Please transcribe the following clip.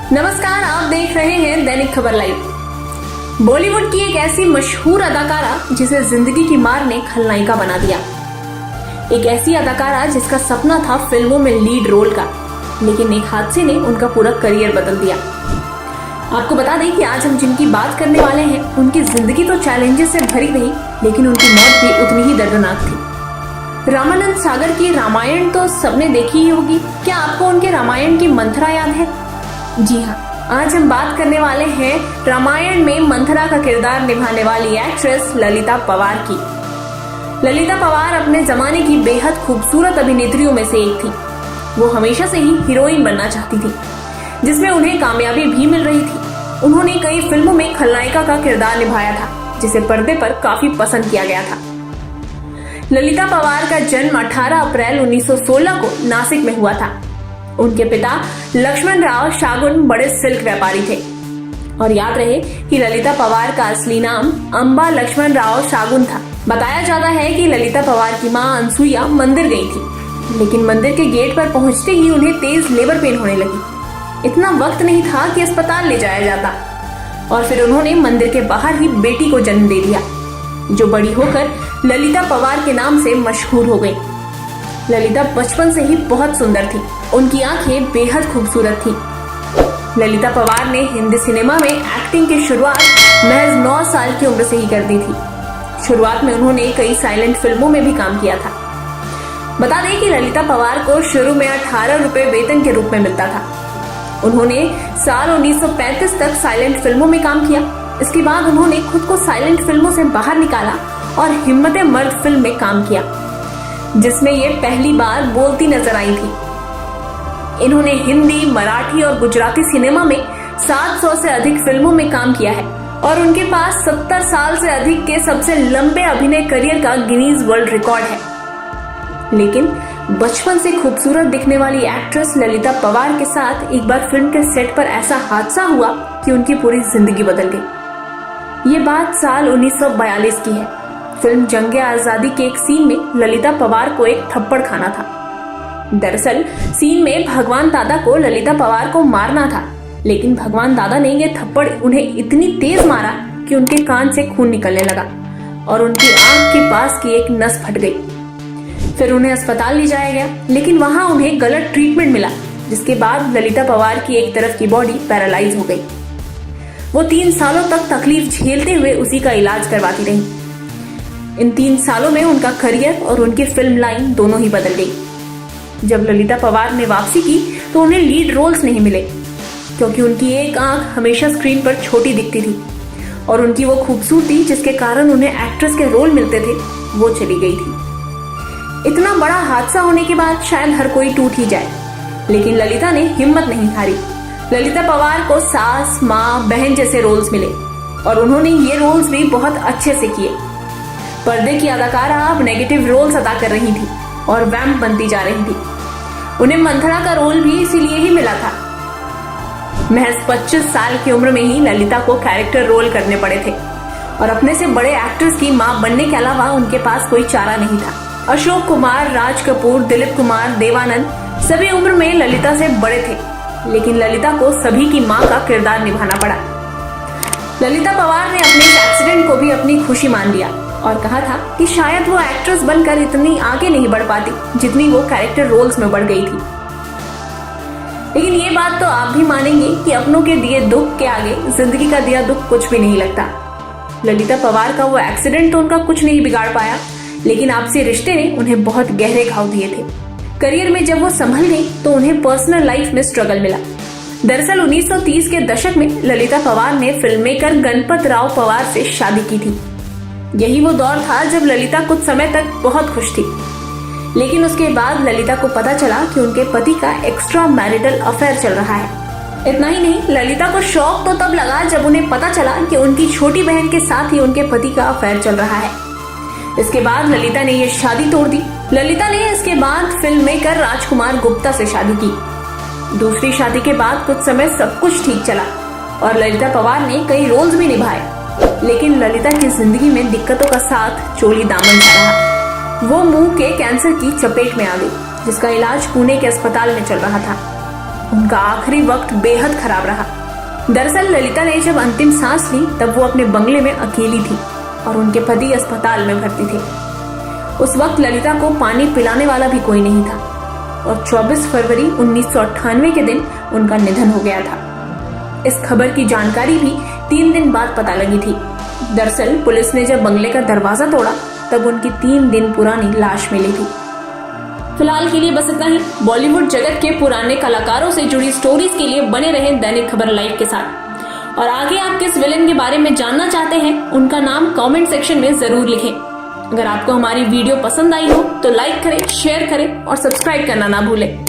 नमस्कार, आप देख रहे हैं दैनिक खबर लाइव। बॉलीवुड की एक ऐसी मशहूर अदाकारा जिसे जिंदगी की मार ने खलनायिका बना दिया। एक ऐसी अदाकारा जिसका सपना था फिल्मों में लीड रोल का, लेकिन एक हादसे ने उनका पूरा करियर बदल दिया। आपको बता दें कि आज हम जिनकी बात करने वाले हैं, उनकी जिंदगी तो चैलेंजेस से भरी रही, लेकिन उनकी मौत भी उतनी ही दर्दनाक थी। रामानंद सागर की रामायण तो सबने देखी ही होगी। क्या आपको उनके रामायण की मंथरा याद है? जी हाँ, आज हम बात करने वाले हैं रामायण में मंथरा का किरदार निभाने वाली एक्ट्रेस ललिता पवार की। ललिता पवार अपने जमाने की बेहद खूबसूरत अभिनेत्रियों में से एक थी। वो हमेशा से ही हीरोइन बनना चाहती थी, जिसमें उन्हें कामयाबी भी मिल रही थी। उन्होंने कई फिल्मों में खलनायिका का किरदार निभाया था, जिसे पर्दे पर काफी पसंद किया गया था। ललिता पवार का जन्म 18 अप्रैल 1916 को नासिक में हुआ था। उनके पिता लक्ष्मण राव शागुन बड़े सिल्क व्यापारी थे। और याद रहे कि ललिता पवार का असली नाम अंबा लक्ष्मण राव शागुन था। बताया जाता है कि ललिता पवार की मां अनसुईया मंदिर गई थी, लेकिन मंदिर के गेट पर पहुंचते ही उन्हें तेज लेबर पेन होने लगी। इतना वक्त नहीं था कि अस्पताल ले जाया जाता, और फिर उन्होंने मंदिर के बाहर ही बेटी को जन्म दे दिया, जो बड़ी होकर ललिता पवार के नाम से मशहूर हो गई। ललिता बचपन से ही बहुत सुंदर थी। उनकी आंखें बेहद खूबसूरत थी। ललिता पवार ने हिंदी सिनेमा में एक्टिंग की शुरुआत महज 9 साल की उम्र से ही कर दी थी। शुरुआत में उन्होंने कई साइलेंट फिल्मों में भी काम किया था। बता दें कि ललिता पवार को शुरू में 18 रुपए वेतन के रूप में मिलता था। उन्होंने साल 1935 तक साइलेंट फिल्मों में काम किया। इसके बाद उन्होंने खुद को साइलेंट फिल्मों से बाहर निकाला और हिम्मत मर्द फिल्म में काम किया, जिसमें ये पहली बार बोलती नजर आई थी। इन्होंने हिंदी, मराठी और गुजराती सिनेमा में 700 से अधिक फिल्मों में काम किया है, और उनके पास 70 साल से अधिक के सबसे लंबे अभिनय करियर का गिनीज वर्ल्ड रिकॉर्ड है। लेकिन बचपन से खूबसूरत दिखने वाली एक्ट्रेस ललिता पवार के साथ एक बार फिल्म के सेट पर ऐसा हादसा हुआ कि उनकी पूरी जिंदगी बदल गई। ये बात साल 1942 की है। फिल्म जंगे आजादी के एक सीन में ललिता पवार को एक थप्पड़ खाना था। दरअसल सीन में भगवान दादा को ललिता पवार को मारना था, लेकिन भगवान दादा ने ये थप्पड़ उन्हें इतनी तेज मारा कि उनके कान से खून निकलने लगा और उनकी आंख के पास की एक नस फट गई। फिर उन्हें अस्पताल ले जाया गया, लेकिन वहां उन्हें गलत ट्रीटमेंट मिला, जिसके बाद ललिता पवार की एक तरफ की बॉडी पैरालाइज हो गई। वो 3 सालों तक तकलीफ झेलते हुए उसी का इलाज करवाती रही। इन 3 सालों में उनका करियर और उनकी फिल्म लाइन दोनों ही बदल गई। जब ललिता पवार ने वापसी की तो उन्हें लीड रोल्स नहीं मिले, क्योंकि उनकी एक आंख हमेशा स्क्रीन पर छोटी दिखती थी, और उनकी वो खूबसूरती जिसके कारण उन्हें एक्ट्रेस के रोल मिलते थे, वो चली गई थी। इतना बड़ा हादसा होने के बाद शायद हर कोई टूट ही जाए, लेकिन ललिता ने हिम्मत नहीं हारी। ललिता पवार को सास, माँ, बहन जैसे रोल्स मिले, और उन्होंने ये रोल्स भी बहुत अच्छे से किए। पर्दे की अदाकारा अब नेगेटिव रोल्स अदा कर रही थी और वैम्प बनती जा रही थी। उन्हें मंथरा का रोल भी इसीलिए ही मिला था। महज 25 साल की उम्र में ही ललिता को कैरेक्टर रोल करने पड़े थे, और अपने से बड़े एक्टर्स की मां बनने के अलावा उनके पास कोई चारा नहीं था। अशोक कुमार, राज कपूर, दिलीप कुमार, देवानंद सभी उम्र में ललिता से बड़े थे, लेकिन ललिता को सभी की मां का किरदार निभाना पड़ा। ललिता पवार ने अपने इस एक्सीडेंट को भी अपनी खुशी मान लिया और कहा था कि शायद वो एक्ट्रेस बनकर इतनी आगे नहीं बढ़ पाती जितनी वो कैरेक्टर रोल्स में बढ़ गई थी। लेकिन ये बात तो आप भी मानेंगे कि अपनों के दिए दुख के आगे जिंदगी का दिया दुख कुछ भी नहीं लगता। ललिता पवार का वो एक्सीडेंट तो उनका कुछ नहीं बिगाड़ पाया, लेकिन आपसी रिश्ते ने उन्हें बहुत गहरे घाव दिए थे। करियर में जब वो संभल गई तो उन्हें पर्सनल लाइफ में स्ट्रगल मिला। दरअसल 1930 के दशक में ललिता पवार ने फिल्म मेकर गणपत राव पवार से शादी की थी। यही वो दौर था जब ललिता कुछ समय तक बहुत खुश थी, लेकिन उसके बाद ललिता को पता चला कि उनके पति का एक्स्ट्रा मैरिटल अफेयर चल रहा है। इतना ही नहीं, ललिता को शौक तो तब लगा जब उन्हें पता चला कि उनकी छोटी बहन के साथ ही उनके पति का अफेयर चल रहा है। इसके बाद ललिता ने ये शादी तोड़ दी। ललिता ने इसके बाद फिल्म मेकर राजकुमार गुप्ता से शादी की। दूसरी शादी के बाद कुछ समय सब कुछ ठीक चला और ललिता पवार ने कई रोल्स भी निभाए, लेकिन ललिता की जिंदगी में दिक्कतों का साथ चोली दामन सा रहा। वो मुंह के कैंसर की चपेट में आ गई, जिसका इलाज पुणे के अस्पताल में चल रहा था। उनका आखिरी वक्त बेहद खराब रहा। दरअसल ललिता ने जब अंतिम सांस ली तब वो अपने बंगले में अकेली थी और उनके पति अस्पताल में भर्ती थे। उस वक्त ललिता को पानी पिलाने वाला भी कोई नहीं था और 24 फरवरी 1998 के दिन उनका निधन हो गया था। इस खबर की जानकारी भी 3 दिन बाद पता लगी थी। दरअसल पुलिस ने जब बंगले का दरवाजा तोड़ा तब उनकी 3 दिन पुरानी लाश मिली थी। फिलहाल के लिए बस इतना ही। बॉलीवुड जगत के पुराने कलाकारों से जुड़ी स्टोरीज के लिए बने रहें दैनिक खबर लाइव के साथ। और आगे आप किस विलेन के बारे में जानना चाहते हैं उनका नाम कमेंट सेक्शन में जरूर लिखें। अगर आपको हमारी वीडियो पसंद आई हो तो लाइक करें, शेयर करें और सब्सक्राइब करना ना भूलें।